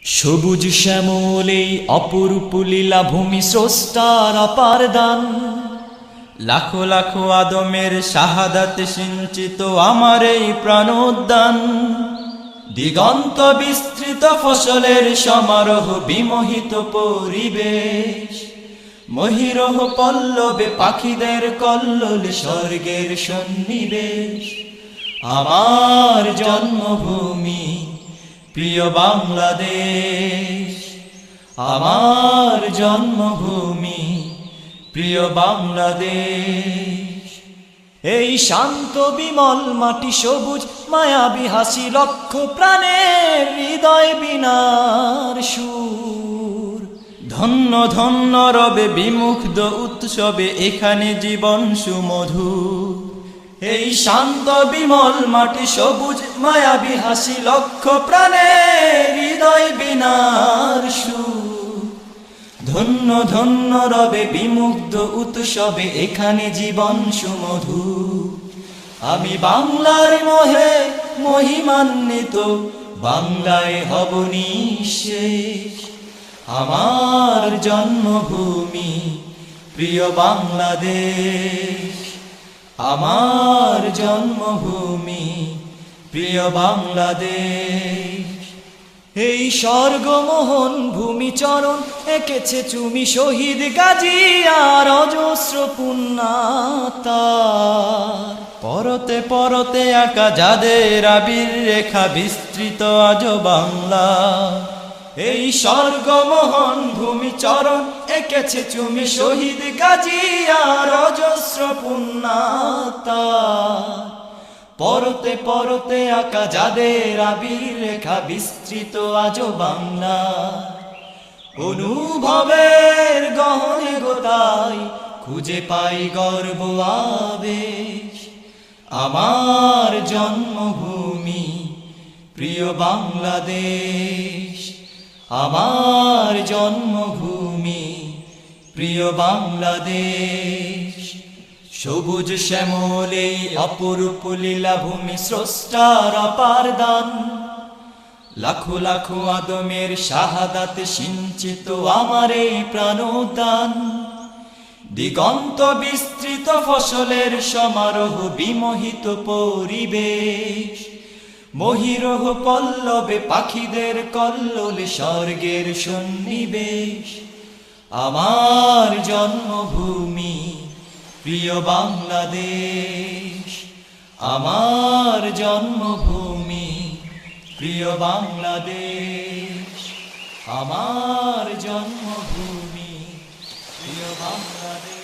সবুজ শ্যামলেই অপরূপ লীলা ভূমি স্রষ্টার অপার দান। লাখো লাখো আদমের শাহাদাত সিঞ্চিত আমার এই প্রাণোদ্যান। দিগন্ত বিস্তৃত ফসলের সমারোহ বিমোহিত পরিবেশ। মহিরহ পল্লবে পাখিদের কল্লোল স্বর্গের সন্নিবেশ। আমার জন্মভূমি প্রিয় বাংলাদেশ, আমার জন্মভূমি প্রিয় বাংলাদেশ। এই শান্ত বিমল মাটি সবুজ মায়াবী হাসি লক্ষ প্রাণের হৃদয় বিনার সুর। ধন্য ধন্য রবে বিমুগ্ধ উৎসবে এখানে জীবন সুমধুর। এই শান্ত বিমল মাটি সবুজ মায়াবী হাসি লক্ষ প্রাণের হৃদয় বিনার সুর। ধন্য ধন্য রবে বিমুগ্ধ উৎসবে এখানে জীবন সুমধুর। আমি বাংলার মোহে মহিমান্বিত, বাংলায় হব নিঃশেষ। আমার জন্মভূমি প্রিয় বাংলাদেশ, আমার জন্মভূমি প্রিয় বাংলাদেশ। এই স্বর্গমোহন ভূমি চরণ এঁকেছে চুমি শহীদ গাজী আর অজস্র পুণ্যাতার। পরতে পরতে আঁকা যাদের আবির রেখা বিস্তৃত আজ বাংলা। এই স্বর্গমোহন ভূমি চরণ এঁকেছে চুমি শহীদ গাজী আর অজস্র পুণ্যাতার। পরতে পরতে আঁকা যাদের আবির রেখা বিস্তৃত আজ বাংলা। অনুভবের গহনে গোতাই খুঁজে পাই গর্ব আবেশ। আমার জন্মভূমি প্রিয় বাংলাদেশ, আমার জন্মভূমি প্রিয় বাংলাদেশ। সবুজ শ্যামলেই অপরূপ লীলা ভূমি স্রষ্টার অপার দান। লাখো লাখো আদমের শাহাদাত সিঞ্চিত আমার এই প্রাণোদ্যান। দিগন্ত বিস্তৃত ফসলের সমারোহ বিমোহিত পরিবেশ। মহিরহ পল্লবে পাখিদের কল্লোল স্বর্গের সন্নিবেশ। আমার জন্মভূমি প্রিয় বাংলাদেশ, আমার জন্মভূমি প্রিয় বাংলাদেশ, আমার জন্মভূমি প্রিয় বাংলাদেশ।